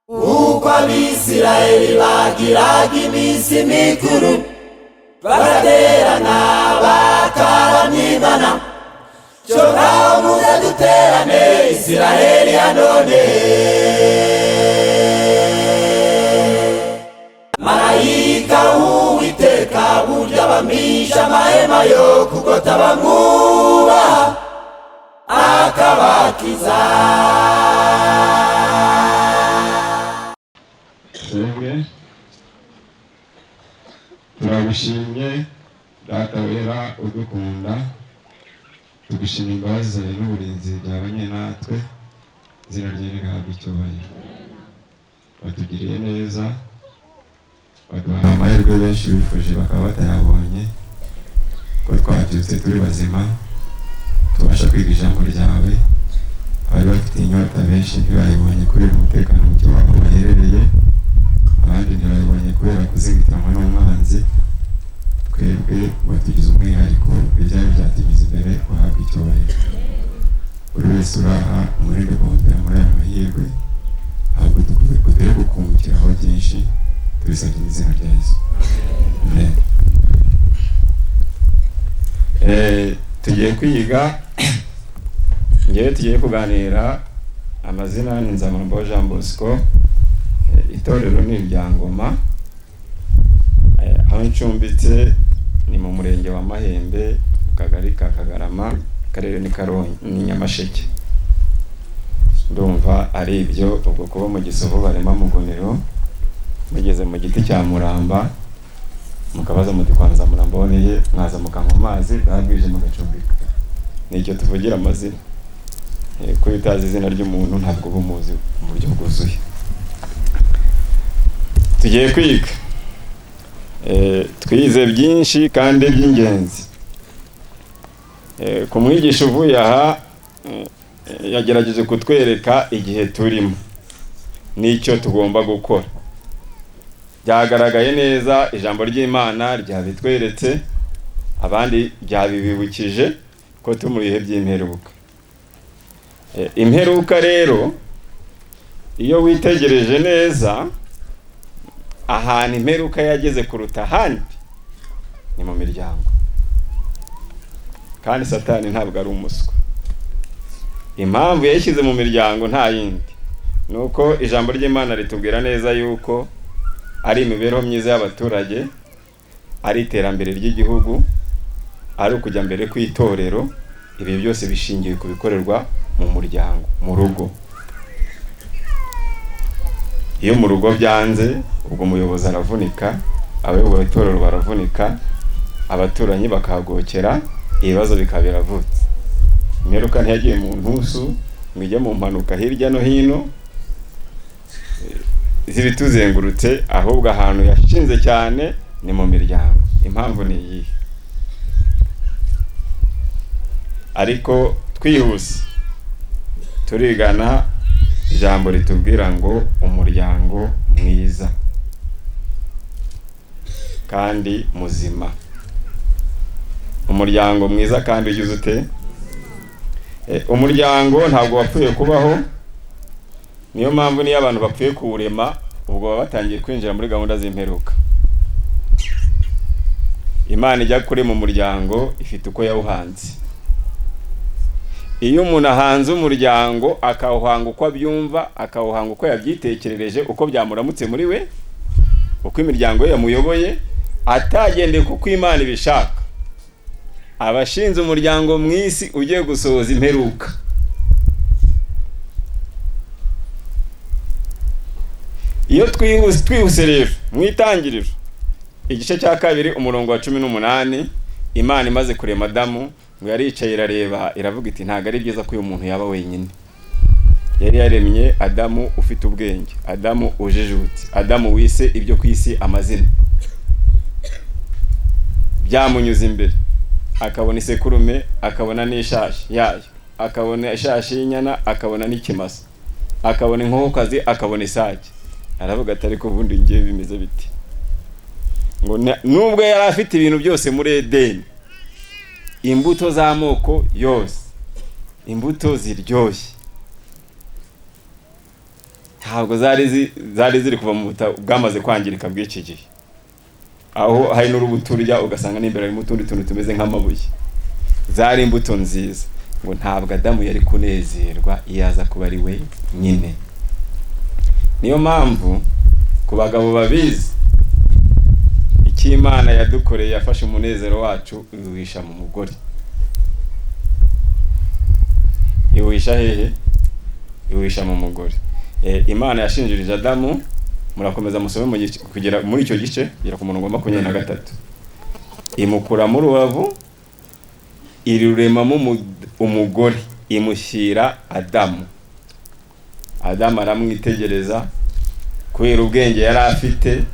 uko abisirayeli bagiraga iminsi mikuru bagaterana bakaramya Imana, cyo ngaho muze duterane Isirayeli ya none. Marayika w'Uwiteka burya bamisha amahema yo kugota bamwubaha akabakiza. Turagushimye Data wera udukunda, tugushimira imbabazi zawe n'uburinzi byabanye natwe, izina ryawe rihabwe icyubahiro. Watugiriye neza, waduhaye amahirwe benshi bifuje bakaba batayabonye, ko twabyutse turi bazima tubasha kwiga ijambo ryawe. Abari bafite inyota benshi ntibayibonye kubera umutekano muke w'aho baherereye, abandi ntibayibonye kubera kuzigitanwa n'umwanzi. Twebwe watugize umwihariko, ibyari byatugize imbere wahabwa icyubahiro. Buri wese uraha umurinde guhombera muri aya mahirwe, ahubwo dutere gukungukiraho byinshi, tubisabye mu izina rya Yesu. Amen. Tugiye kwiga, ngewe tugiye kuganira amazina ni Nzamuramba Jean Bosco, itorero ni irya Ngoma, aho ncumbitse ni mu murenge wa Mahembe, mu kagari ka Kagarama, akarere ni Nyamasheke. Ndumva ari ibyo, ubwo kuba mu Gisovu barema Mugonero, mugeze mu giti cya Muramba mukabaza muti kwa Nzamuramba boneye, mwaza mukanywa amazi bwabwije mugacumbika. Nicyo tuvugira amazina, ko utazi izina ry'umuntu ntabwo uba umuzi mu buryo bwuzuye. Tugiye kwiga, twize byinshi kandi by'ingenzi. Ku mwigisha uvuye aha yagerageje kutwereka igihe turimo n'icyo tugomba gukora. Byagaragaye neza, ijambo ry'Imana ryabitweretse, abandi ryabibibukije ko turi mu bihe by'imperuka. Imperuka rero iyo witegereje neza, ahantu imperuka yageze kuruta ahandi ni mu miryango. Kandi Satani ntabwo ari umuswa. Impamvu yashyize mu miryango nta yindi, nuko ijambo ry'Imana ritubwira neza yuko ari imibereho myiza y'abaturage, ari iterambere ry'igihugu, ari ukujya mbere kw'itorero. Ibi byose bishingiye ku bikorerwa mu muryango, mu rugo. Iyo mu rugo byanze, ubwo umuyobozi aravunika, abayoboye itorero baravunika, abaturanyi bakahagokera, ibibazo bikaba biravutse. Imperuka ntiyagiye mu ntusu, ngo ijye mu mpanuka hirya no hino zibituzengurutse, ahubwo ahantu yashinze cyane ni mu miryango. Impamvu ni iyi. Ariko twihuse turigana ijambo ritubwira ngo umuryango mwiza kandi muzima. Umuryango mwiza kandi ugize ute? Umuryango ntabwo wapfuye kubaho. Niyo mpamvu niyo abantu bapfuye kuwurema, ubwo baba batangiye kwinjira muri gahunda z'imperuka. Imana ijya kure mu muryango ifite uko yawuhanze. Iyo umuntu ahanze umuryango akawuhanga uko abyumva, akawuhanga uko yabyitekerereje, uko byamuramutse muri we, uko imiryango ye yamuyoboye, atagendeye kuko Imana ibishaka, abashinze umuryango mu isi ugiye gusohoza imperuka. Iyo twihuse rero mu itangiriro igice cya 2 umurongo wa 18, Imana imaze kurema Adamu, ngo yaricaye irareba iravuga iti ntago ari byiza ko uyu muntu yaba wenyine. Yari yaremye Adamu ufite ubwenge, Adamu ujijutse, Adamu wise ibyo kwisi amazina. Byamunyuze imbere, akabona isekurume, akabona n'ishashi yayo, akabona ishashi y'inyana, akabona n'ikimasa, akabona inkokokazi, akabona isake. Aravuga ati ariko ubundi ngiye bimeze biti? Ngo nubwo yari afite ibintu byose muri Edeni, imbuto z'amoko yose, imbuto ziryoshye, ntabwo zari ziri kuva mu butaka bwamaze kwangirika bw'iki gihe, aho hari n'urubuto urya ugasanga n'imbere harimo utundi tuntu tumeze nk'amabuye. Zari imbuto nziza. Ngo ntabwo Adamu yari kunezerwa iyo aza kuba ari we nyine. Niyo mpamvu ku bagabo babizi icyo Imana yadukoreye, yafashe umunezero wacu iwisha mu mugore. Iwisha hehe? Iwisha mu mugore. Imana yashinjirije Adamu, murakomeza musome kugera muri icyo gice kugera ku murongo wa 23. Imukura mu rubavu, iruremamo umugore, imushyira Adamu. Adamu aramwitegereza kubera ubwenge yari afite,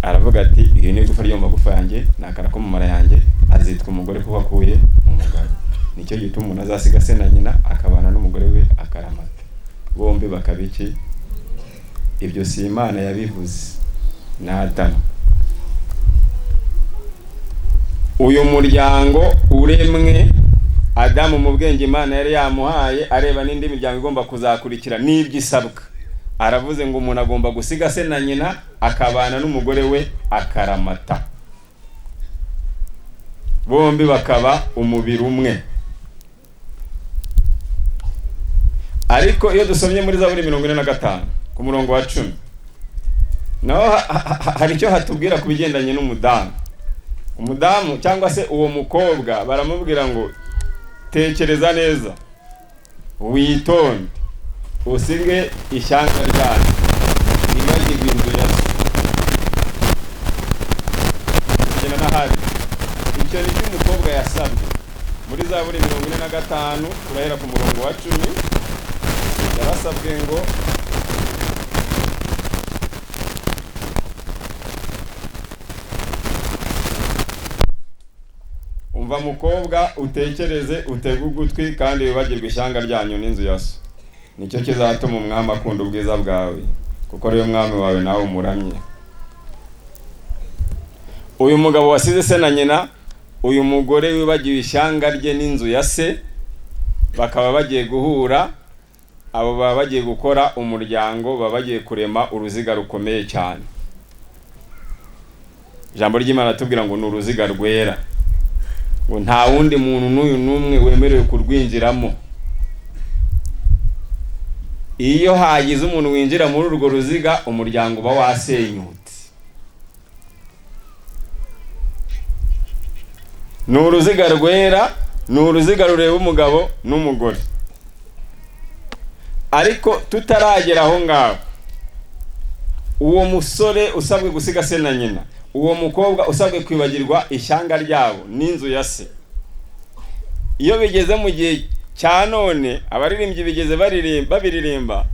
aravuga ati iyi ni igufa ryo mu magufa yanjye, nakara ko mu mara yanjye, azitwa umugore kuko akuye mu mugabo. Nicyo gituma umuntu azasiga se na nyina akabana n'umugore we akaramata, bombi bakabiki. Ibyo si Imana yabivuze na Adamu. Uyu muryango uremwe Adamu mu bwenge Imana yari yamuhaye, areba n'indi miryango igomba kuzakurikira n'ibyisabwa, aravuze ngo umuntu agomba gusiga se na nyina akabana n'umugore we akaramata, bombi bakaba umubiri umwe. Ariko iyo dusomye muri Zaburi 45 ku murongo wa 10, naho hari icyo hatubwira ku bigendanye n'umudamu. Umudamu cyangwa se uwo mukobwa baramubwira ngo tekereza neza, witonde, usige ishyanga ryawe, nibagirwe inzu ya so. Kena nahari icyo ni cyo umukobwa yasabwe muri Zaburi 45 turahera ku murongo wa 10. Yarasabwe ngo umva mukobwa, utekereze, utege ugutwi kandi wibagirwe ishyanga ryanyu n'inzu ya so. Nicyo kizatuma umwami akunda ubwiza bwawe, kuko ariyo mwami wawe nawe umuramye. Uyu mugabo wasize se na nyina, uyu mugore wibagiwe ishyanga rye n'inzu ya se, bakaba bagiye guhura. Abo baba bagiye gukora umuryango, baba bagiye kurema uruziga rukomeye cyane. Ijambo ry'Imana tubwira ngo ni uruziga rwera, ngo nta wundi muntu n'uyu n'umwe wemerewe kurwinjiramo. Iyo hagize umuntu winjira muri urwo ruziga, umuryango uba wasenyutse. Ni uruziga rwera, ni uruziga rureba umugabo n'umugore. Ariko tutaragera aho ngaho, uwo musore usabwe gusiga se na nyina, uwo mukobwa usabwe kwibagirwa ishyanga ryabo n'inzu ya se. Iyo bigeze mu gihe cya none, abaririmbyi bigeze babiririmba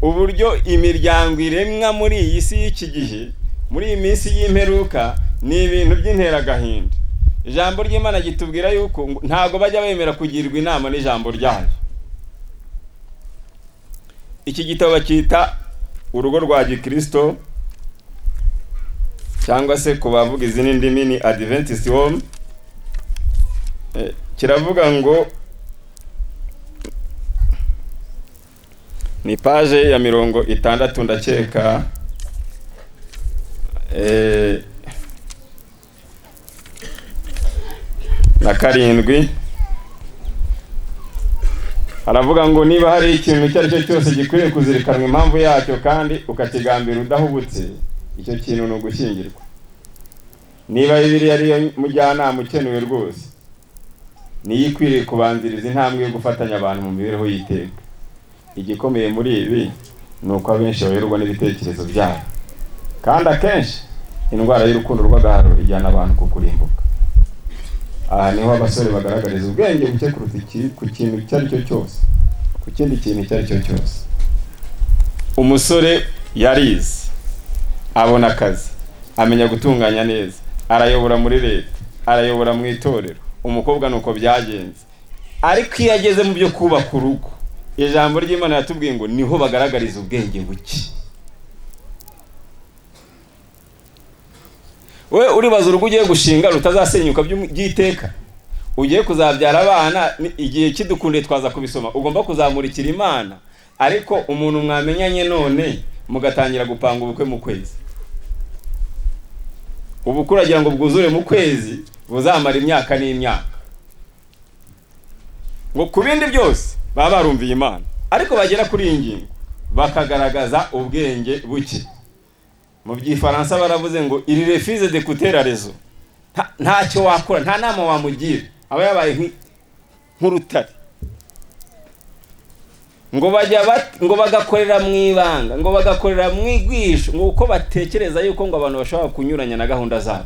uburyo imiryango iremwa muri iyi si y'iki gihe, muri iyi minsi y'imperuka, ni ibintu by'interagahinda. Ijambo ry'Imana gitubwira yuko ntago bajya bemera kugirwa inama n'ijambo ryayo. Iki gitabo bakita urugo rwa Gikristo, cyangwa se ku bavuga izindi ndimi ni Adventist Home. Kiravuga ngo ni page ya 60 ndakeka, na 7. Aravuga ngo niba hari ikintu icyo ari cyo cyose gikwiriye kuzirikanwa impamvu yacyo kandi ukakigambira udahubutse, icyo kintu ni ugushyingirwa. Niba Bibiliya ariyo mujyanama ukenewe rwose, niyo ikwiriye kubanziriza intambwe yo gufatanya abantu mu mibereho y'iteka. Igikomeye muri ibi ni uko abenshi bayoborwa n'ibitekerezo byabo, kandi akenshi indwara y'urukundo rw'agaharo ijyana abantu ku kurimbuka. Aha niho abasore bagaragariza ubwenge buke kuruta ku kintu icyo ari cyo cyose, ku kindi kintu icyo ari cyo cyose. Umusore yarize, abona akazi, amenya gutunganya neza, arayobora muri leta, arayobora mu itorero. Umukobwa nuko byagenze. Ariko iyo ageze mu byo kubaka urugo, ijambo ry'Imana yatubwiye ngo niho bagaragariza ubwenge buke. We uribaza urugo ugiye gushinga rutazasenyuka by'iteka, ugiye kuzabyara abana, igihe kidukunde twaza kubisoma, ugomba kuzamurikira Imana ariko umuntu mwamenyanye none mugatangira gupanga ubukwe mu kwezi, ubukwe uragira ngo bwuzure mu kwezi buzamara imyaka n'imyaka, ngo ku bindi byose baba barumviye Imana, ariko bagera kuri iyi ngingo bakagaragaza ubwenge buke. Mu by'ifaransa baravuze ngo il refuse d'écouter la raison. Ntacyo wakora, nta nama wamugira, aba yabaye nk'urutare. Ngo bagakorera mu ibanga, ngo bagakorera mu igwisho, ngo uko batekereza yuko ngo abantu bashobora kunyuranya na gahunda zabo.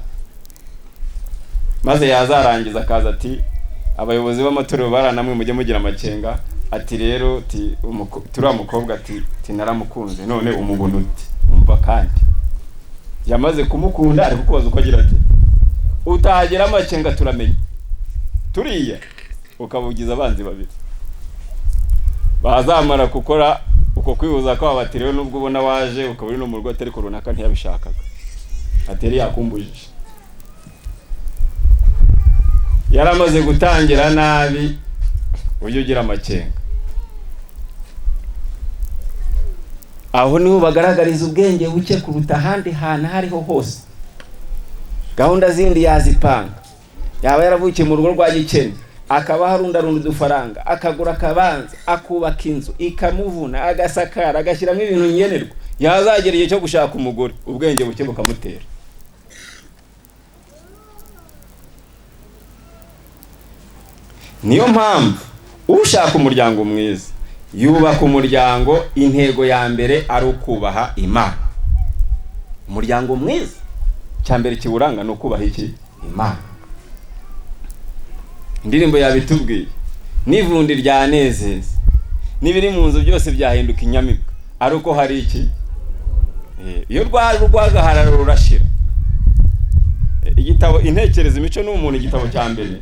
Maze yazarangiza akaza ati abayobozi b'amatorero baranamwe mujye mugira amakenga, ati rero turiya mukobwa ati naramukunze none umubona uti umva, kandi yamaze kumukunda ariko kubaza uko agira ati utahagera amakenga turamenye turiya, ukabugiza abanzi babiri bazamara gukora uko kwihuza kwa bati rero nubwo ubona waje ukaba uri no mu rugo atari ko runaka ntiyabishakaga, ateri yakumbujije, yaramaze gutangira nabi, ujye ugira amakenga. Aho niho bagaragariza ubwenge buke kuruta ahandi hantu hariho hose. Gahunda zindi yazipanga, yaba yaravukiye mu rugo rwa gikene, akaba harundarunda udufaranga, akagura akabanza, akubaka inzu ikamuvuna, agasakara, agashyiramo ibintu nkenerwa, yazagera igihe cyo gushaka umugore ubwenge buke bukamutera. Niyo mpamvu ushaka umuryango mwiza yubaka umuryango, intego ya mbere ari ukubaha Imana. Umuryango mwiza cyambere kiburanga no kubaha iki? Imana. Indirimbo yabitubwiye, nivundi ryanezeza, nibiri mu nzu byose byahinduka inyamibwa, ari uko hari iki? Iyo rwagahara rurashira. Igitabo Intekerezo Imico n'Umuntu, igitabo cya mbere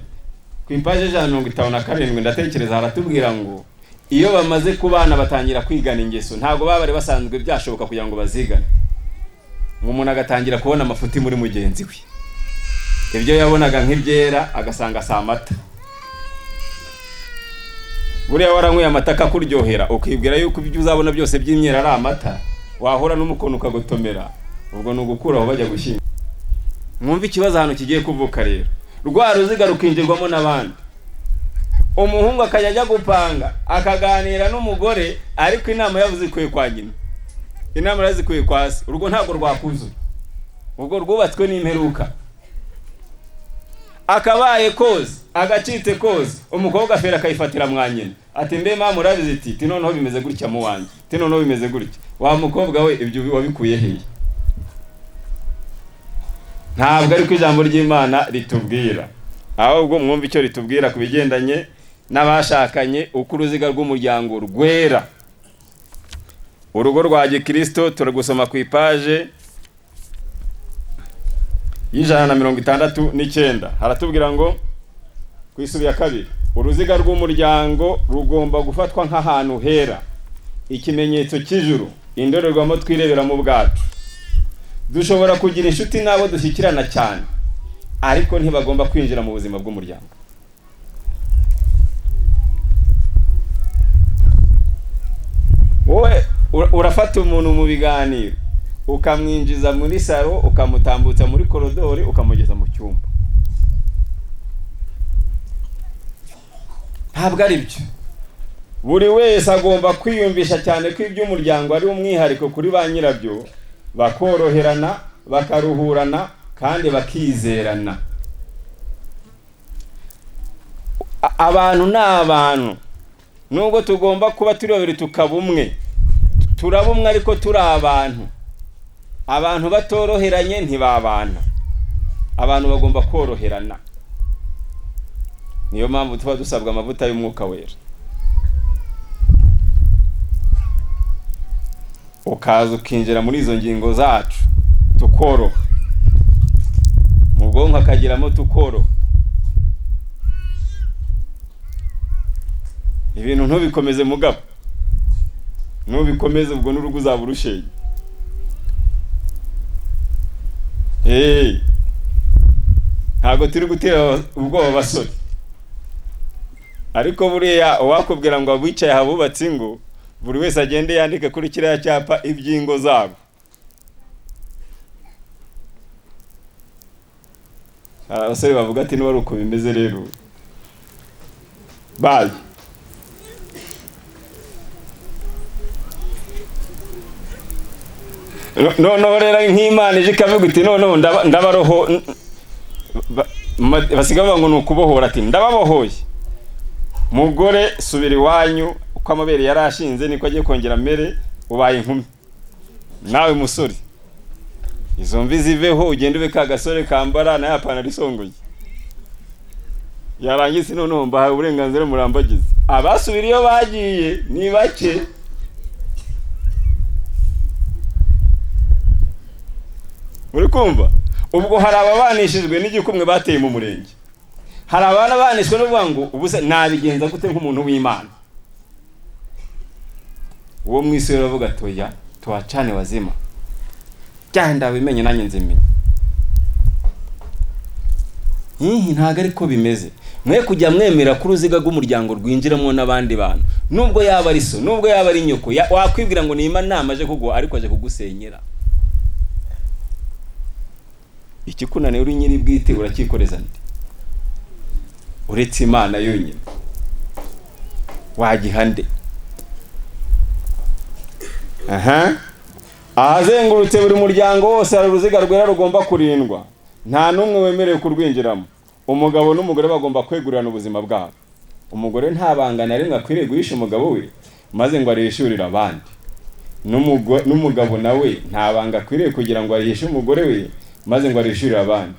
ku ipaje 157 ndatekereza haratubwira ngo iyo bamaze kubana batangira kwigana ingeso, ntago baba bari basanzwe byashoboka kugira ngo bazigane. Umuntu agatangira kubona amafuti muri mugenzi we, ibyo yabonaga nk'ibyera agasanga sa mata. Buriya waranyweye amata akakuryohera, ukibwira yuko ibyo uzabona byose by'imyera ari amata, wahora n'umukono ukagotomera, ubwo nugukuraho bajya gushyinga. Mwumva ikibazo hano kigiye kuvuka rero, rwa ruziga rukinjirwamo n'abandi. Umuhungu akajya gupanga, akaganira n'umugore, ariko inama yavuze ikwiye kwa nyina, inama yazikuye kwa se, urugo ntabwo rwakuzura, ubwo rwubatswe n'imperuka. Akabaye koze, agacitse koze, umukobwa afera akayifatira mwanyina, ati mbe mama urabizi iti noneho bimeze gutya mu wanjye, ati noneho bimeze gutya. Wa mukobwa we ibyo wabikuye hehe? Ntabwo ari ko ijambo ry'Imana ritubwira, ahubwo mwumva icyo ritubwira ku bigendanye n'abashakanye, uko uruziga rw'umuryango rwera. Urugo rwa Gikristo turagusoma ku ipaje 169, haratubwira ngo kwisubiya kabiri, uruziga rw'umuryango rugomba gufatwa nk'ahantu hera, ikimenyetso cy'ijuru, indorerwamo twirebera mu bwacu. Dushobora kugira inshuti nabo dushyikirana cyane, ariko ntibagomba kwinjira mu buzima bw'umuryango. Wowe urafata umuntu mu biganiro, ukamwinjiza muri saro, ukamutambutsa muri korodori, ukamugeza mu cyumba. Ntabwo ari byo. Buri wese agomba kwiyumvisha cyane ko iby'umuryango ari umwihariko kuri ba nyirabyo, bakoroherana, bakaruhurana, kandi bakizerana. Abantu ni abantu, nubwo tugomba kuba turi babiri tukaba umwe, turaba umwe ariko turi abantu. Abantu batoroheranye ntibabana, abantu bagomba koroherana. Niyo mpamvu tuba dusabwa amavuta y'Umwuka Wera. Ukaza ukinjira muri izo ngingo zacu, tukoroha mu bwonko, akagiramo tukoroha. Ibintu ntubikomeze mugabo, nubikomeze ubwo n'urugo uzaba urushenye. Ntago turi gutera ubwoba basore, ariko buriya uwakubwira ngo abicaye habubatse ngo buri wese agende yandika kuri kiriya cyapa ibyingo zabo. Abasore bavuga ati niba ari uko bimeze rero bayi. No rero nk'Imana ije ikavuga iti no ndabaroho, basiga bavuga ngo nukubohora, ati ndababohoye. Mugore subira iwanyu, uko amabere yarashinze niko agiye kongera mere, ubaye inkumi. Nawe musore izo mvi ziveho, ugende ube ka gasore kambara na yapana isongoye. Yarangize noneho mbahaye uburenganzira murambagize. Abasubira iyo bagiye ni bake. Uri kumva? Ubwo hari ababanishijwe n'igikumwe bateye mu murenge, hari abana banishwe no kuvuga ngo ubuse nabigenza gute nk'umuntu w'Imana. Uwo mwisero aravuga toya tuwacane wazima, cyanda wimenye nanjye nzimenye. Ntago ariko bimeze. Mwe kujya mwemera ku ruziga rw'umuryango rwinjiramo n'abandi bantu, nubwo yaba ari so, nubwo yaba ari nyoko, wakwibwira ngo ni Imana namaje kugwa ariko aje kugusenyera. Ikikunane uri nyiri bwite urakikoreza nde? Uretse Imana yonyine wagihande. Ahazengurutse buri muryango wose hari uruziga rwera rugomba kurindwa, nta numwe wemerewe kurwinjiramo. Umugabo n'umugore bagomba kwegurana ubuzima bwabo. Umugore nta banga na rimwe akwiriye guhisha umugabo we maze ngo arishurira abandi. N'umugabo nawe nta banga akwiriye kugira ngo ahishe umugore we maze ngo arishurire abandi.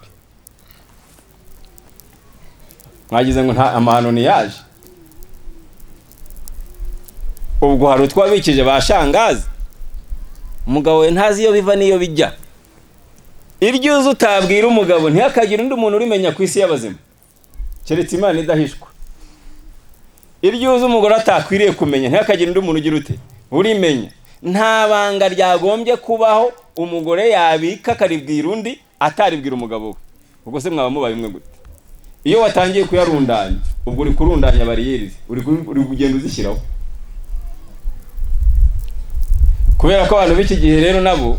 Mwagize ngo nta amahano ni yaje. Ubwo hari utwabikije bashangazi, umugabo we ntazi iyo biva niyo bijya. Iryo uzi utabwira umugabo ntihakagira undi muntu urimenya ku isi y'abazima keretse Imana idahishwa. Iryo uzi umugore atakwiriye kumenya ntihakagira undi muntu ugira ute urimenya. Nta banga ryagombye kubaho umugore yabika akaribwira undi ataribwira umugabo we. Ubwo se mwaba mubaye umwe gute? Iyo watangiye kuyarundanya ubwo uri kurundanya bariyeri, uri kugenda uzishyiraho. Kubera ko abantu b'iki gihe rero nabo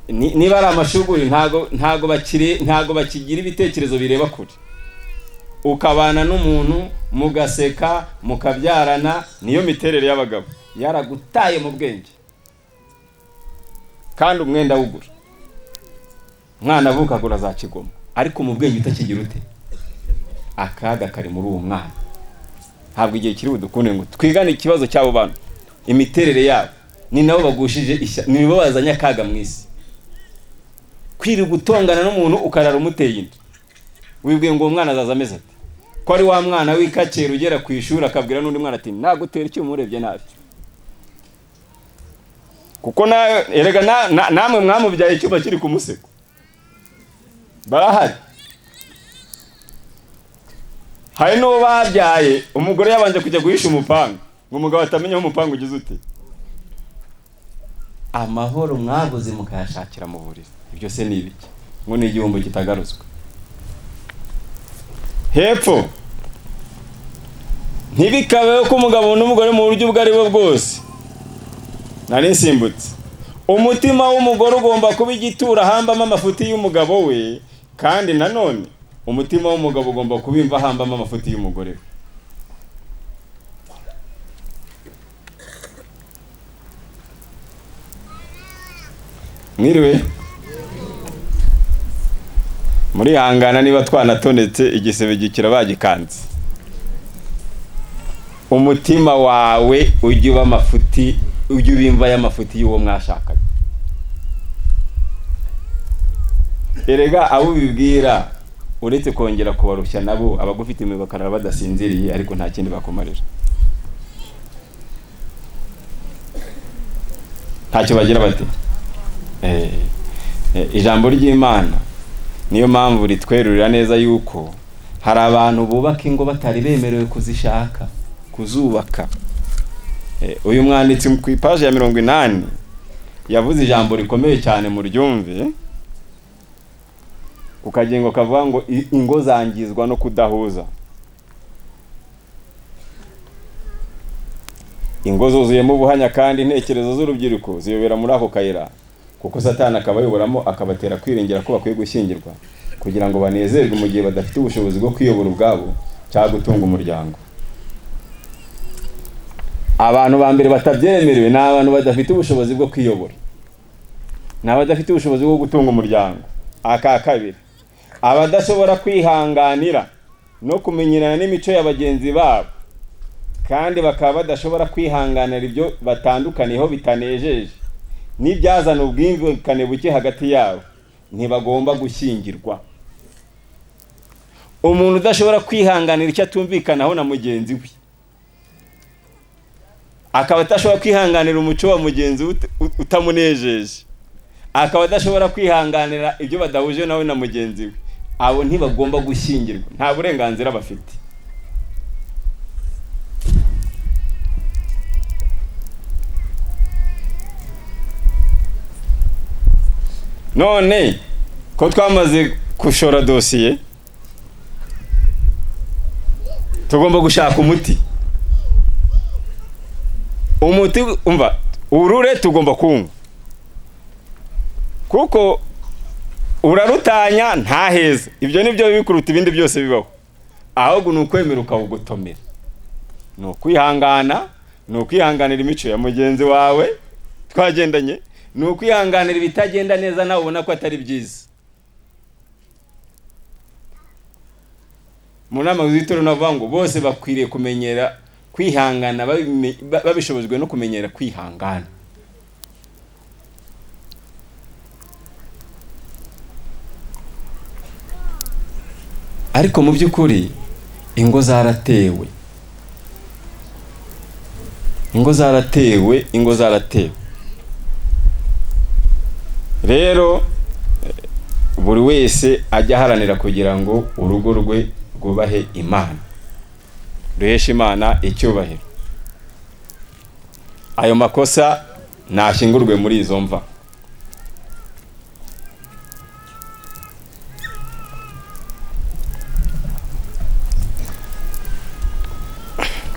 niba ari amashuguri ntago bakigira ibitekerezo bireba kure. Ukabana n'umuntu mugaseka mukabyarana, niyo miterere y'abagabo yaragutaye mu bwenge. Kandi umwenda wugura, mwana avuka agura za kigoma, ariko mu bwenge utakigira ute? Akaga kari muri uwo mwana. Ntabwo igihe kiri budukunde ngo twigane ikibazo cy'abo bantu, imiterere yabo ni nabo bagushije ni bo bazanya akaga mu isi. Kwiri gutongana n'umuntu ukarara umuteye inda, wibwiye ngo umwana azaza ameze ati, ko ari wa mwana w'ikakera ugera ku ishuri akabwira n'undi mwana ati nagutera icyo umurebye nabi. Kuko erega namwe mwamubyaye icyuma kiri ku musego barahari. Hari n'uwo babyaye umugore yabanje kujya guhisha umupanga ngo umugabo atamenye aho umupanga ugize ute. Amahoro mwabuze mukayashakira mu buriri, ibyo se ni ibiki? Ngo ni igihombo kitagaruzwa. Hepfo ntibikabeho ko umugabo n'umugore mu buryo ubwo ari bwo bwose. Nari nsimbutse, umutima w'umugore ugomba kuba igitura hambamo amafuti y'umugabo we, kandi nanone umutima w'umugabo ugomba kubimva hambamo amafuti y'umugore we. Mwiriwe muri hangana niba twanatonetse igisebe gikira bagikanze. Umutima wawe ujye uba amafuti, ujye ubimva y'amafuti y'uwo mwashakanye. Erega abo bibwira uretse kongera kubarushya nabo abagufite imibakara badasinziriye ariko nta kindi bakomarira. Ntacyo bagira bate. Ijambo ry'Imana niyo mpamvu ritwerurira neza yuko hari abantu bubaka ingo batari bemerewe kuzishaka kuzubaka. Uyu mwanditsi ku ipaje ya 80 yavuze ijambo rikomeye cyane mu ryumve, ukagengo kavuga ngo ingo zangizwa no kudahuza. ingo zuzuyemo ubuhanya kandi intekerezo z'urubyiruko ziyobera muri ako kayira, kuko Satani akabayoboramo akabatera kwiringira ko bakwiye gushyingirwa kugira ngo banezerwe mu gihe badafite ubushobozi bwo kwiyobora ubwabo cyangwa gutunga umuryango. Abantu ba mbere batabyemerewe ni abantu badafite ubushobozi bwo kwiyobora, ni abadafite ubushobozi bwo gutunga umuryango. Aka kabiri, abadashobora kwihanganira no kumenyerana n'imico ya bagenzi babo kandi bakaba badashobora kwihanganira ibyo batandukaniyeho bitanejeje n'ibyazana ubwumvikane buke hagati yabo, ntibagomba gushyingirwa. Umuntu udashobora kwihanganira icyo atumvikanaho na mugenzi we, akaba adashobora kwihanganira umuco wa mugenzi utamunejeje, akaba adashobora kwihanganira ibyo badahuje nawe na mugenzi we, abo ntibagomba gushyingirwa, nta burenganzira bafite. None ko twamaze kushora dosiye, tugomba gushaka umuti. Umuti umva urure tugomba kunywa, kuko urarutanya nta heza. Ibyo nibyo bikuruta ibindi byose bibaho, ahubwo ni ukwemera ukawugotomera, ni ukwihangana, ni ukwihanganira imico ya mugenzi wawe twagendanye, ni ukwihanganira ibitagenda neza nawe ubona ko atari byiza. Mu nama z'itorero navuga ngo bose bakwiriye kumenyera kwihangana, babishobojwe no kumenyera kwihangana. Ariko mu by'ukuri ingo zaratewe, ingo zaratewe. Rero buri wese ajya aharanira kugira ngo urugo rwe rwubahe Imana, ruheshe Imana icyubahiro. Ayo makosa ntashyingurwe muri izo mva.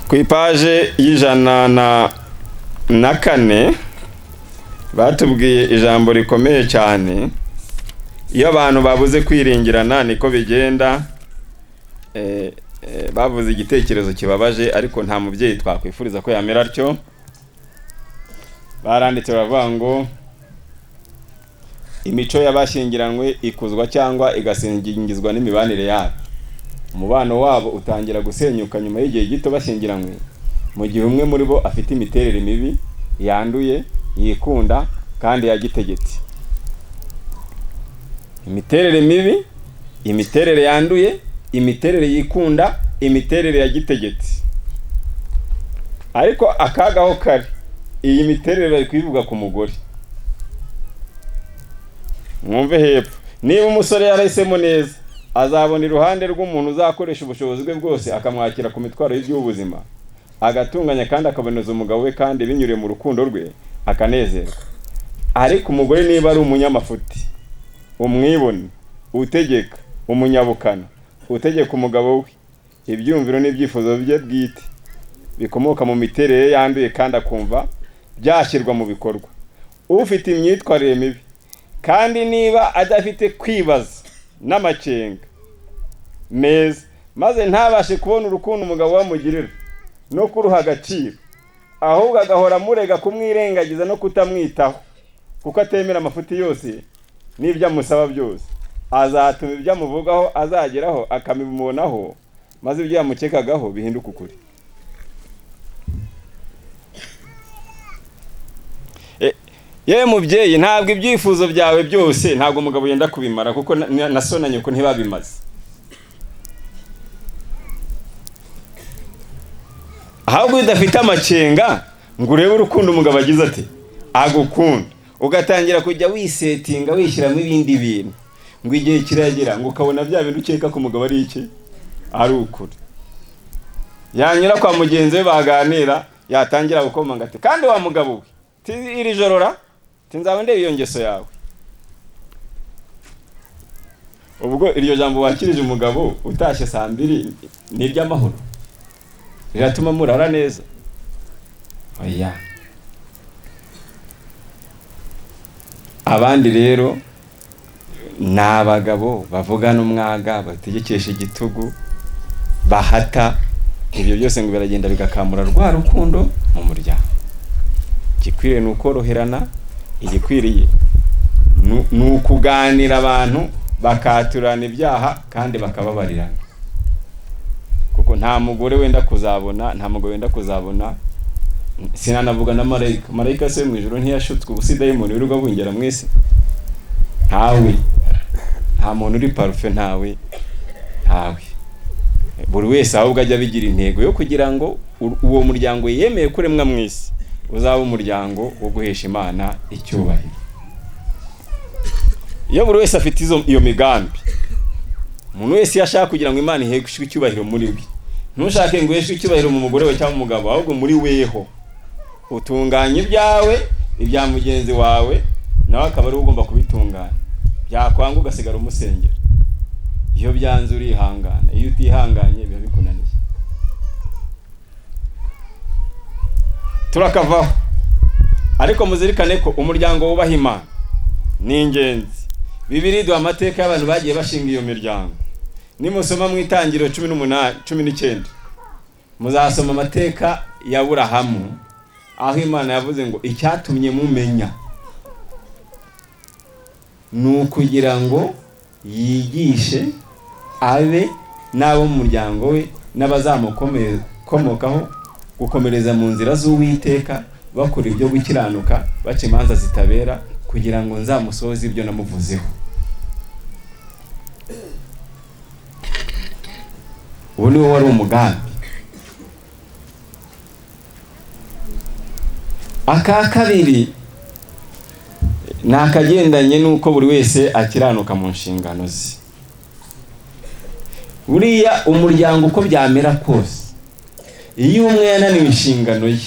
Ku ipaje y'104 batubwiye ijambo rikomeye cyane. Iyo abantu babuze kwiringirana niko bigenda. Bavuze igitekerezo kibabaje, ariko nta mubyeyi twakwifuriza ko yamera atyo. Baranditse baravuga ngo imico y'abashyingiranywe ikuzwa cyangwa igasingizwa n'imibanire yabo. Umubano wabo utangira gusenyuka nyuma y'igihe gito bashyingiranywe, mu gihe umwe muri bo afite imiterere mibi, yanduye, yikunda kandi yagitegetse. Imiterere mibi, imiterere yanduye, imiterere yikunda, imiterere yagitegetse. Ariko akagaho kari, iyi miterere bari kwivuga ku mugore. Mwumve hepfo, niba umusore yarahisemo neza, azabona iruhande rw'umuntu uzakoresha ubushobozi bwe bwose akamwakira ku mitwaro y'ubuzima, agatunganya kandi akaboneza umugabo we, kandi binyuriye mu rukundo rwe akanezerwa. Ariko umugore niba ari umunyamafuti, umwibone, utegeka, umunyabukana, utegeka umugabo we ibyumviro n'ibyifuzo bye bwite bikomoka mu miterere yanduye kandi akumva byashyirwa mu bikorwa, ufite imyitwarire mibi kandi niba adafite kwibaza n'amacenga meza, maze ntabashe kubona urukundo umugabo wamugirira no kuruha agaciro, ahubwo agahora amurega kumwirengagiza no kutamwitaho kuko atemera amafuti yose n'ibyo amusaba byose, azatuma ibyo amuvugaho azageraho akabimubonaho, maze ibyo yamukekagaho bihinduka ukuri. Yewe mubyeyi, ntabwo ibyifuzo byawe byose ntabwo umugabo yenda kubimara, kuko nasonanye ko ntibabimaze. Ahubwo udafite amacenga ngo urebe urukundo umugabo agize ati agukunda, ugatangira kujya wisetinga wishyiramo ibindi bintu, ngo igihe kiragera ngo ukabona bya bintu ukeka ko umugabo ari iki, ari ukuri. Yanyura kwa mugenzi we baganira, yatangira gukomanga ati kandi wa mugabo we iri jorora tinzawe ndebe iyo ngeso yawe. Ubwo iryo jambo wakirije umugabo utashye saa 2 ni iry'amahoro, riratuma murara neza. oya. Abandi rero ni abagabo bavugana umwaga, bategekesha igitugu, bahata. Ibyo byose ngo biragenda bigakamura rwa rukundo mu muryango. Igikwiriye ni ukoroherana, igikwiriye ni ukuganira abantu bakaturana ibyaha kandi bakababarirana. Kuko nta mugore wenda kuzabona, sinanavuga na marayika se mu ijuru ntiyashutswe ubusidayimoni wirirwa bungera mwese. Nta muntu uri parufe, ntawe. Buri wese ahubwo ajya bigira intego yo kugira ngo uwo muryango yemeye kuremwa mwese uzaba umuryango wo guhesha Imana icyubahiro. Iyo buri wese afite iyo migambi, umuntu wese yashaka kugira ngo Imana iheshwe icyubahiro muri we. Ntushake ngo uheshwe icyubahiro mu mugore we cyangwa mu mugabo, ahubwo muri weho utunganya ibyawe, ibya mugenzi wawe nawe akaba ari ugomba kubitunganya. Byakwanga ugasigara umusengera. Iyo byanze urihangana, iyo utihanganye biba bikunaniye. Turakavaho. Ariko muzirikane ko umuryango wubaha Imana ni ingenzi. Bibiliya iduha amateka y'abantu bagiye bashinga iyo miryango. Nimusoma mu Itangiriro 19 muzasoma amateka ya Aburahamu, aho Imana yavuze ngo icyatumye mumenya ni ukugira ngo yigishe abe n'abo mu muryango we n'abazamukomokaho gukomereza mu nzira z'Uwiteka, bakora ibyo gukiranuka, baca imanza zitabera, kugira ngo nzamusohoze ibyo namuvuzeho. Ubu niwo wari umugambi. Aka kabiri ni akagendanye n'uko buri wese akiranuka mu nshingano ze. Buriya umuryango uko byamera kose, iyo umwe yananiwe inshingano ye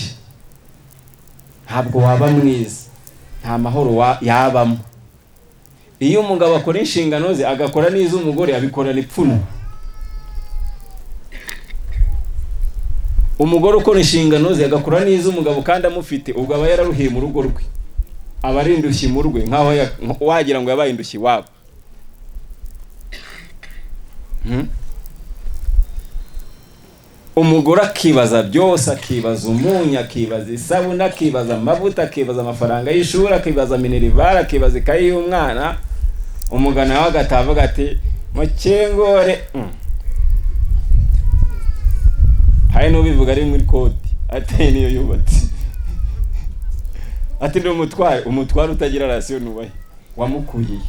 ntabwo waba mwiza, nta mahoro yabamo. Iyo umugabo akora inshingano ze agakora n'iz'umugore, abikorana ipfunwe. Umugore ukora inshingano ze agakora n'iz'umugabo kandi amufite, ubwo aba yararuhiye mu rugo rwe, aba ari indushyi mu rwe, nkaho wagira ngo yabaye indushyi wabo. Umugore akibaza byose, akibaza umunyu, akibaza isabune, akibaza amavuta, akibaza amafaranga y'ishuri, akibaza minerivare, akibaza ikayi y'umwana. Umugana we agatavuga ati mukengore. Hari n'ubivuga ari muri koti, ateye niyo yubatse. Ati no umutware utagira rasiyo nubahe wamukuye.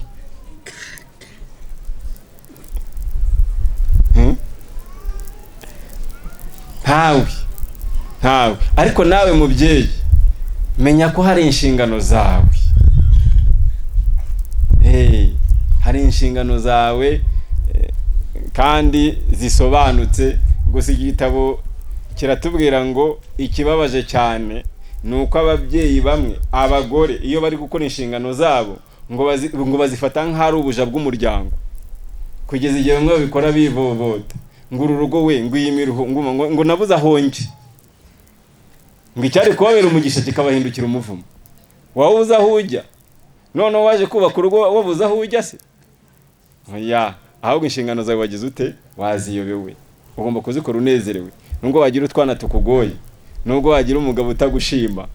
Ntawe. Ariko nawe mubyeyi, menya ko hari inshingano zawe. Hari inshingano zawe kandi zisobanutse. Gusa igitabo kiratubwira ngo ikibabaje cyane ni uko ababyeyi bamwe, abagore, iyo bari gukora inshingano zabo ngo bazifata nk'ari ubuja bw'umuryango, kugeza igihe bamwe babikora bivovota. Ngo uru rugo we, ngo iyi miruho, ngo nabuze aho nje, ngo icyari kubabera umugisha kikabahindukira umuvumo. Wowe uza aho ujya, none waje kubaka urugo wabuze aho ujya se? Oya, ahubwo inshingano zawe wagize ute? Waziyobewe. Ugomba kuzikora unezerewe. Nubwo wagira utwana tukugoye, nubwo wagira umugabo utagushima,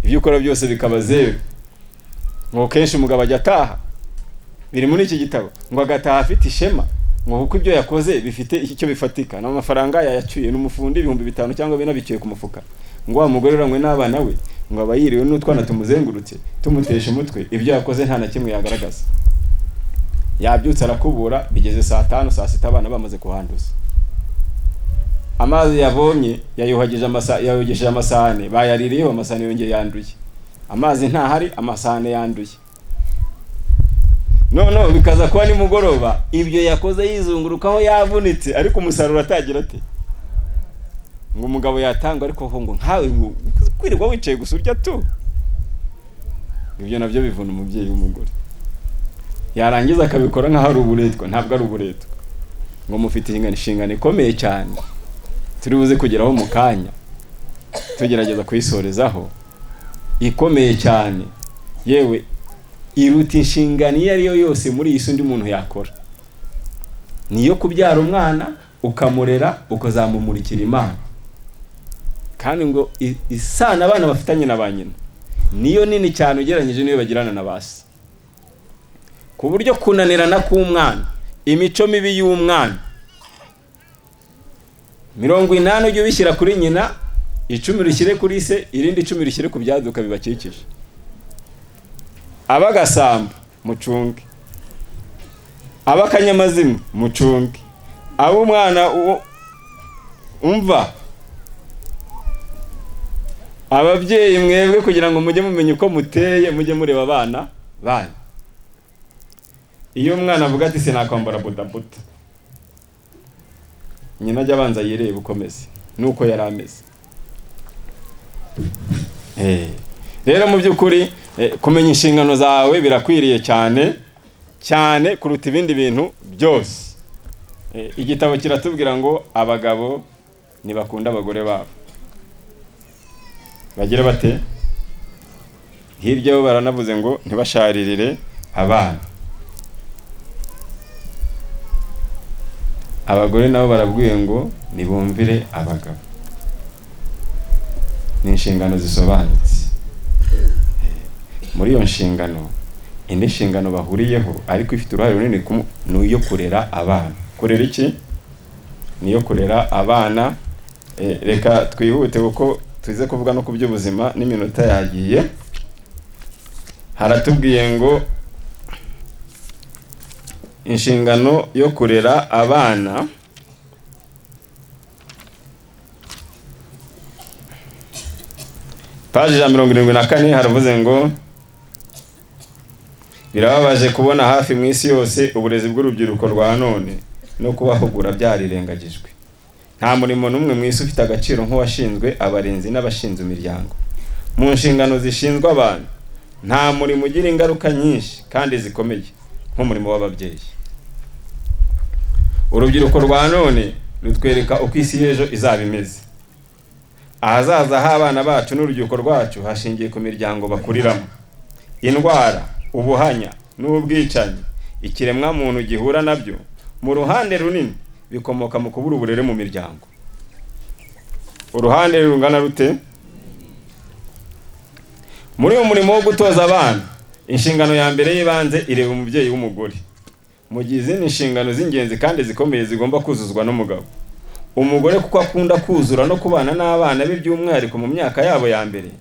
ibyo ukora byose bikaba zeru. Ngo kenshi umugabo ajya ataha, biri muri iki gitabo, ngo agataha afite ishema, ngo kuko ibyo yakoze bifite icyo bifatika, n'amafaranga yayacyuye n'umufundi 5,000 cyangwa 4 biciye ku mufuka. Ngo wa mugore rangwe n'abana we, ngo abayiriwe n'utwana tumuzengurutse, tumutesha umutwe, ibyo yakoze nta na kimwe yagaragaza. Yabyutse arakubura, bigeze saa 5 saa 6 abana bamaze kuhanduza. Amazi yavomye yayogeje amasahane, bayaririyeho, amasahane yongeye yanduye. Amazi ntahari, amasahane yanduye. No bikaza kuba ni mugoroba, ibyo yakoze yizungurukaho yavunitse, ariko umusaruro atagira ate. Ngo umugabo yatanga, ariko ngo nkawe ngo kwirirwa wicaye gusa urya tu. Ibyo nabyo bivuna umubyeyi w'umugore. Yarangiza akabikora nkaho ari uburetwa, ntabwo ari uburetwa. Ngo mufite inshingano ikomeye cyane, turi buze kugeraho mu kanya. tugerageza kuyisorezaho ikomeye cyane, yewe iruta inshingano iyo ari yo yose muri iyi si undi muntu yakora, niyo kubyara umwana ukamurera ukazamumurikira Imana. Kandi ngo isano abana bafitanye na ba nyina niyo nini cyane ugereranyije niyo bagirana na basi, ku buryo kunanirana k'umwana, imico mibi y'umwana 80 ujye ubishyira kuri nyina, 10 rishyire kuri se, irindi 10 rishyire ku byaduka bibakikije. Abagasamba mucunge, abakanyamazima mucunge, abo umwana umva, ababyeyi mwebwe kugira ngo mujye mumenye uko muteye, mujye mureba abana banyu. Iyo umwana avuga ati sinakwambara bodaboda, nyina ajya abanza yireba ukomeze nuko yari ameze. Rero mu by'ukuri kumenya inshingano zawe birakwiriye cyane cyane kuruta ibindi bintu byose. Igitabo kiratubwira ngo abagabo ntibakunda abagore babo, bagira bate? Hirya bo baranavuze ngo ntibasharirire abana. Abagore nabo barabwiye ngo nibumvire abagabo. Ni inshingano zisobanutse. Muri iyo nshingano, indi nshingano bahuriyeho ariko ifite uruhare runini niyo kurera abana. Kurera iki? Niyo kurera abana. Reka twihute kuko tuze kuvuga no ku by'ubuzima n'iminota yagiye. Haratubwiye ngo inshingano yo kurera abana paji ya 74 haravuze ngo birababaje kubona hafi mu isi yose uburezi bw'urubyiruko rwa none no kubahugura byarirengagijwe. Nta murimo n'umwe mu isi ufite agaciro nk'uwashinzwe abarinzi n'abashinzwe imiryango. Mu nshingano zishinzwe abantu, nta murimo ugira ingaruka nyinshi kandi zikomeye nk'umurimo w'ababyeyi. Urubyiruko rwa none rutwereka uko isi y'ejo izaba imeze. Ahazaza h'abana bacu n'urubyiruko rwacu hashingiye ku miryango bakuriramo. Indwara, ubuhanya n'ubwicanyi ikiremwa muntu gihura nabyo mu ruhande runini bikomoka mu kubura uburere mu miryango. Uruhande rungana rute? Muri uwo murimo wo gutoza abana, inshingano ya mbere y'ibanze ireba umubyeyi w'umugore. Mu gihe izindi nshingano z'ingenzi kandi zikomeye zigomba kuzuzwa n'umugabo. Umugore kuko akunda kuzura no kubana n'abana be by'umwihariko mu myaka yabo ya mbere,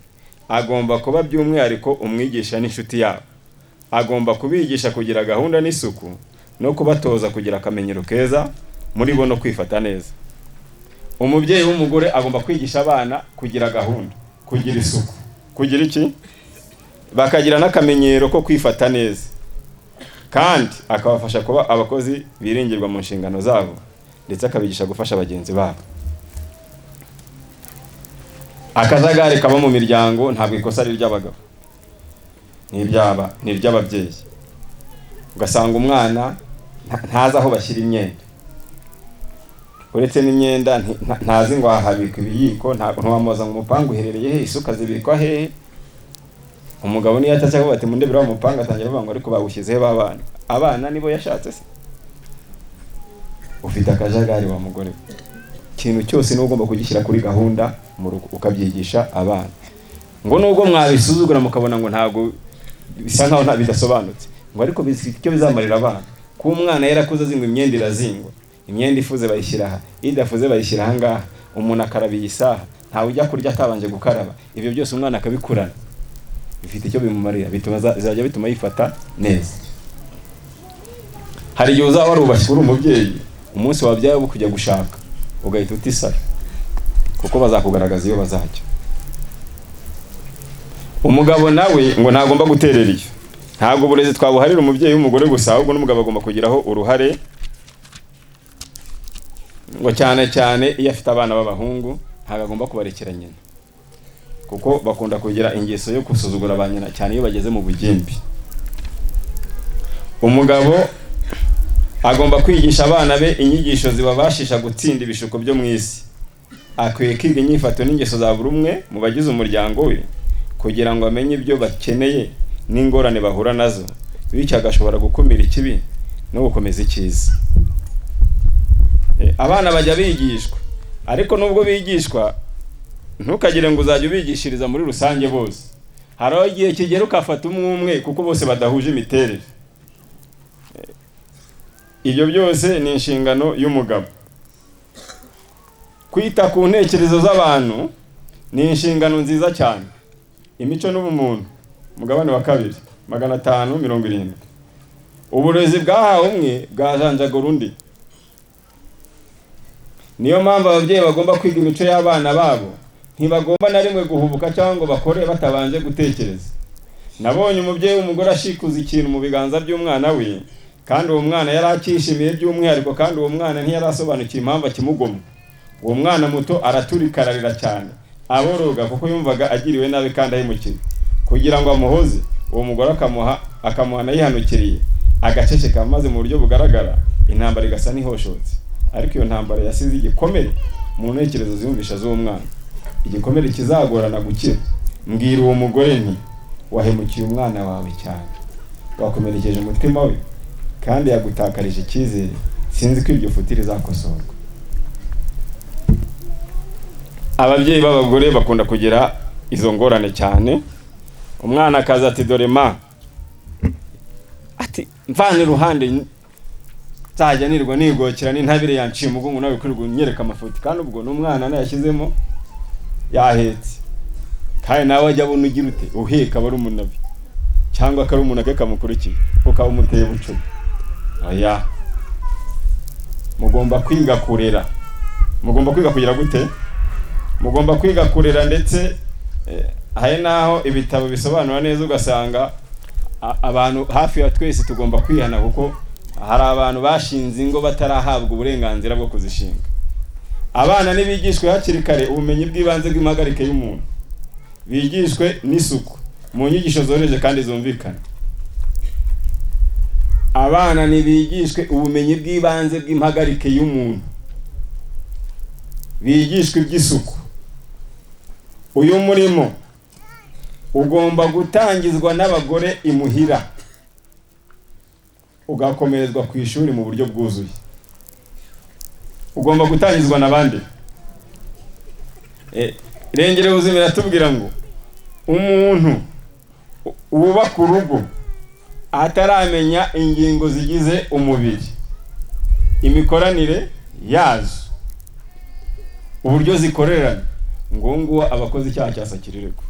agomba kuba by'umwihariko umwigisha n'inshuti yabo. Agomba kubigisha kugira gahunda n'isuku no kubatoza kugira akamenyero keza muri bo no kwifata neza. Umubyeyi w'umugore agomba kwigisha abana kugira gahunda, kugira isuku, kugira iki? Bakagira n'akamenyero ko kwifata neza. Kandi akabafasha kuba abakozi biringirwa mu nshingano zabo ndetse akabigisha gufasha bagenzi babo. Akajagari kaba mu miryango ntabwo ikosa ari ry'abagabo, ni iry'ababyeyi. Ugasanga umwana ntazi aho bashyira imyenda, uretse n'imyenda ntazi ngo ahabika ibiyiko, ntiwamubaza ngo umupangu uherereye he, isuka zibikwa hehe. Umugabo niyo atashaka bati mundebera wa mupanga atangira avuga ngo ariko bawushyizeho babana. Abana nibo yashatse se? Ufite akajagari wa mugore. Ikintu cyose ni ugomba kugishyira kuri gahunda mu rugo ukabyigisha abana. Ngo nubwo mwabisuzugura mukabona ngo ntago bisa nkaho nta bidasobanutse, ngo ariko bifite icyo bizamarira abana. Ku umwana yarakuze azingwa imyenda irazingwa, imyenda ifuze bayishyira aha, idafuze bayishyira aha ngaha, umuntu akarabiye isaha, ntawe ujya kurya atabanje gukaraba. Ibyo byose umwana akabikurana, bifite icyo bimumarira, bizajya bituma yifata neza. Hari igihe uzaba warubashye uri umubyeyi, umunsi wabyaye wo kujya gushaka ugahita utisara kuko bazakugaragaza iyo bazajya. Umugabo nawe ngo ntagomba guterera iyo. Ntabwo uburezi twabuharira umubyeyi w'umugore gusa, ahubwo n'umugabo agomba kugiraho uruhare. Ngo cyane cyane iyo afite abana b'abahungu ntabwo agomba kubarekera nyina, kuko bakunda kugira ingeso yo gusuzugura ba nyina cyane iyo bageze mu bugimbi. Umugabo agomba kwigisha abana be inyigisho zibabashisha gutsinda ibishuko byo mu isi. akwiye kwiga inyifato n'ingeso za buri umwe mu bagize umuryango we kugira ngo amenye ibyo bakeneye n'ingorane bahura nazo, bityo agashobora gukumira ikibi no gukomeza icyiza. Abana bajya bigishwa, ariko nubwo bigishwa ntukagire ngo uzajya ubigishiriza muri rusange bose. Hariho igihe kigera ukafata umwe kuko bose badahuje imiterere. Ibyo byose ni inshingano y'umugabo. Kwita ku ntekerezo z'abantu ni inshingano nziza cyane. Imico n'ubumuntu, Mugabane wa 2 570. Uburezi bwahawe umwe bwajanjagura undi. Niyo mpamvu ababyeyi bagomba kwiga imico y'abana babo, ntibagomba na rimwe guhubuka cyangwa ngo bakore batabanje gutekereza. Nabonye umubyeyi w'umugore ashikuza ikintu mu biganza by'umwana we, kandi uwo mwana yari akishimiye by'umwihariko, kandi uwo mwana ntiyarasobanukiye impamvu akimugomwa. Uwo mwana muto araturikararira cyane, aboroga kuko yumvaga agiriwe nabi kandi ahimukiwe. Kugira ngo amuhoze, uwo mugore akamuhana yihanukiriye, agaceceka, maze mu buryo bugaragara intambara igasa n'ihoshotse. Ariko iyo ntambara yasize igikomere mu ntekerezo ziyumvisha z'uwo mwana, igikomere kizagorana gukira. Mbwira uwo mugore nti, wahemukiye umwana wawe cyane, wakomerekeje umutima we, kandi yagutakarije icyizere. Sinzi ko iryo futi rizakosorwa. Ababyeyi b'abagore bakunda kugira izo ngorane cyane. Umwana akaza ati, dore ma, ati mvane ruhande nzajya nirwa nigokera n'intabire yanciye umugongo nawe kuri nyereka amafuti. Kandi ubwo n'umwana nayashyizemo yahetse, kandi nawe ajya abona ugira ute uheka bari umunabi cyangwa akari umuntu akakamukurikiye ukaba umuteye bucumi. Oya, mugomba kwiga kurera. Mugomba kwiga kugira gute? Mugomba kwiga kurera, ndetse hari naho ibitabo bisobanura neza ugasanga abantu hafi ya twese tugomba kwihana, kuko hari abantu bashinze ingo batarahabwa uburenganzira bwo kuzishinga. Abana nibigishwe hakiri kare ubumenyi bw'ibanze bw'impagarike y'umuntu, bigishwe n'isuku mu nyigisho zoroheje kandi zumvikana. Abana nibigishwe ubumenyi bw'ibanze bw'impagarike y'umuntu, bigishwe iby'isuku. Uyu murimo ugomba gutangizwa n'abagore imuhira, ugakomerezwa ku ishuri mu buryo bwuzuye. Ugomba gutangizwa n'abandi. Irengero ubuzima iratubwira ngo umuntu wubaka urugo ataramenya ingingo zigize umubiri, imikoranire yazo, uburyo zikorerana, ngo nguwo abakoze icyaha cya sakirirego.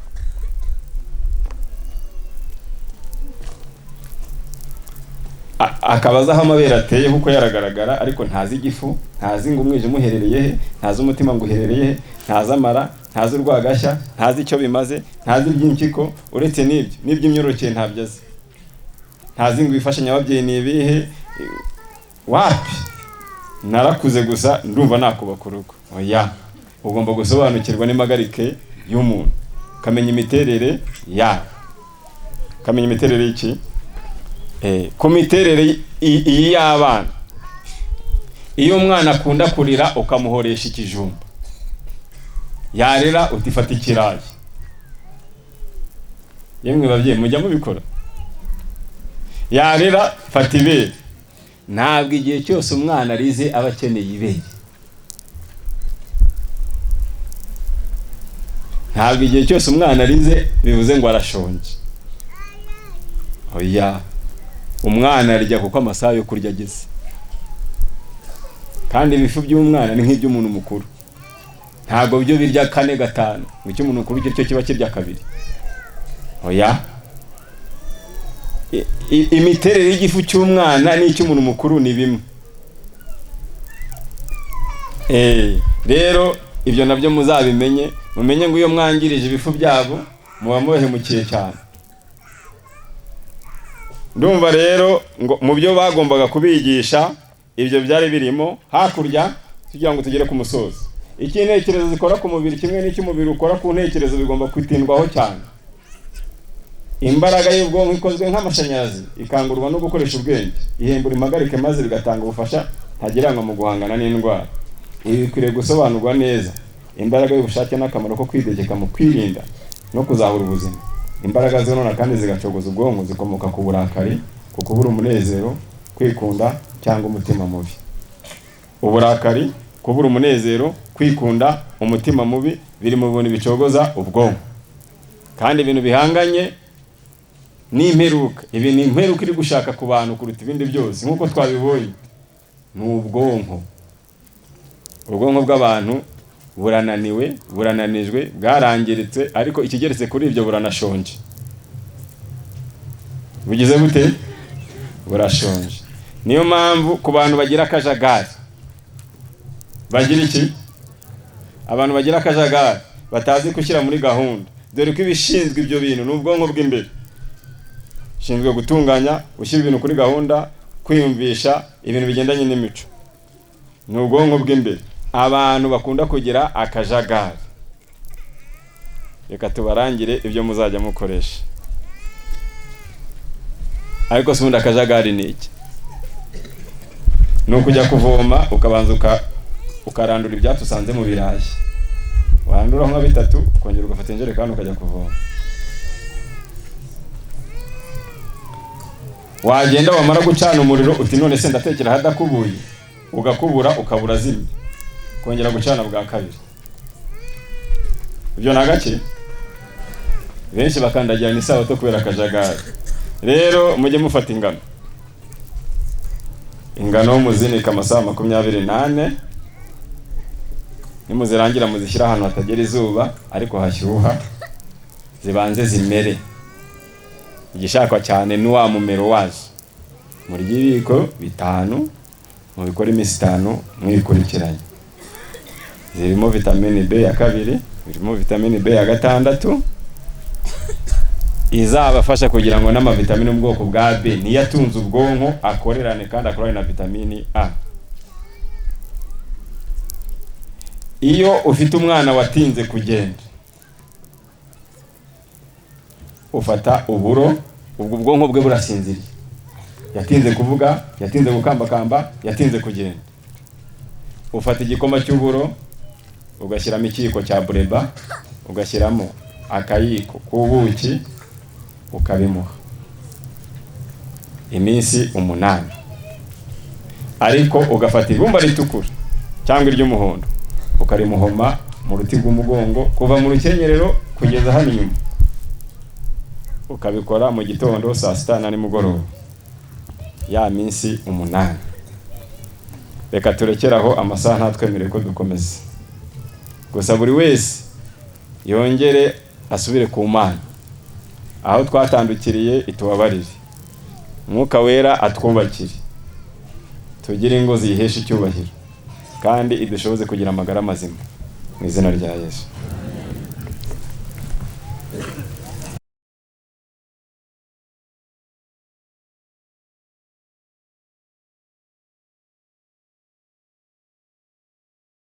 Akabaza aho amabere ateye kuko yaragaragara, ariko ntazi igifu, ntazi ngo umwijima uherereye he, ntazi umutima ngo uherereye he, ntazi amara, ntazi urwagashya, ntazi icyo bimaze, ntazi iby'impyiko. Uretse n'ibyo n'iby'imyororokere ntabyo azi. Ntazi ngo ibifashanya ababyeyi ni ibihe. Wapi, narakuze gusa ndumva nakubaka urugo. Oya, ugomba gusobanukirwa n'impagarike y'umuntu, kamenya imiterere yayo. Kamenya imiterere y'iki? Ku miterere iyi y'abana, iyo umwana akunda kurira ukamuhoresha ikijumba, yarera utifata ikirayi. Yemwe babyeyi mujya mubikora? Yarera fata ibere. Ntabwo igihe cyose umwana arize aba akeneye ibere. Ntabwo igihe cyose umwana arize bivuze ngo arashonje. Oya, umwana arya kuko amasaha yo kurya ageze. Kandi ibifu by'umwana ni nk'iby'umuntu mukuru. Ntabwo byo birya 4-5, ngo icyo umuntu mukuru cyo kiba kirya 2. Oya, imiterere y'igifu cy'umwana n'icy'umuntu mukuru ni bimwe. Rero ibyo nabyo muzabimenye, mumenye ngo iyo mwangirije ibifu byabo muba muhemukiye cyane. Ndumva rero ngo mu byo bagombaga kubigisha ibyo byari birimo. Hakurya kugira ngo tugere ku musozi, ikintekerezo zikora ku mubiri kimwe n'icy'umubiri ukora ku ntekerezo bigomba kwitindwaho cyane. Imbaraga y'ubwonko ikozwe nk'amashanyarazi ikangurwa no gukoresha ubwenge, ihembura impagarike maze bigatanga ubufasha ntagereranywa mu guhangana n'indwara. Ibi bikwiriye gusobanurwa neza. imbaraga y'ubushake n'akamaro ko kwidegeka mu kwirinda no kuzahura ubuzima. Imbaraga zonona kandi zigacogoza ubwonko zikomoka ku burakari, ku kubura umunezero, kwikunda cyangwa umutima mubi. Uburakari, kubura umunezero, kwikunda, umutima mubi biri mu bintu bicogoza ubwonko. Kandi ibintu bihanganye n'imperuka. Ibi ni imperuka iri gushaka ku bantu kuruta ibindi byose nk'uko twabibonye. Ni ubwonko. Ubwonko bw'abantu burananiwe, burananijwe, bwarangiritse, ariko ikigeretse kuri ibyo buranashonje. Bugize gute? Burashonje. Niyo mpamvu ku bantu bagira akajagari, bagira iki? Abantu bagira akajagari batazi gushyira muri gahunda, dore ko ibishinzwe ibyo bintu ni ubwonko bw'imbere. Shinzwe gutunganya, gushyira ibintu kuri gahunda, kwiyumvisha ibintu bigendanye n'imico. Ni ubwonko bw'imbere. Abantu bakunda kugira akajagari, reka tubarangire ibyo muzajya mukoresha. Ariko sundi akajagari ni iki? Ni ukujya kuvoma ukabanza ukarandura ibyatusanze mu birayi. Warandura nka bitatu ukongera ugafata injerekani ukajya kuvoma. Wagenda wamara gucana umuriro uti none se ndatekera hadakubuye, ugakubura ukabura zimwe, kongera gucana bwa kabiri. Ibyo nagake benshi bakandagira n'isabato kubera akajagari. Rero mujye mufata ingano muzinika amasaha 28, nimuzirangira muzishyira ahantu hatagera izuba ariko hashyuha, zibanze zimere. Igishakwa cyane ni wa mumero wazo. Muri ibiko 5 mubikora iminsi 5 mwikurikiranye. Zirimo vitamini B ya 2, zirimo vitamini B ya 6, izabafasha kugira ngo n'amavitamini mu bwoko bwa B niyatunze ubwonko akorerane kandi akorane na vitamini A. Iyo ufite umwana watinze kugenda, ufata uburo, ubwo ubwonko bwe burasinziriye. Yatinze kuvuga, yatinze gukambakamba, yatinze kugenda. Ufata igikoma cy'uburo, ugashyiramo ikiyiko cya bureba, ugashyiramo akayiko k'ubuki, ukabimuha iminsi 8. Ariko ugafata ibumba ritukura cyangwa iry'umuhondo ukarimuhoma mu ruti rw'umugongo kuva mu rukenyerero kugeza hano inyuma. Ukabikora mu gitondo, saa 6 na nimugoroba, ya minsi 8. Reka turekeraho amasaha ntatwemere ko dukomeza. Gusa buri wese yongere asubire ku Mana, aho twatandukiriye itubabarire. Mwuka wera atwubakire, tugire ingo zihesha icyubahiro kandi idushoboze kugira amagara mazima mu izina rya Yesu.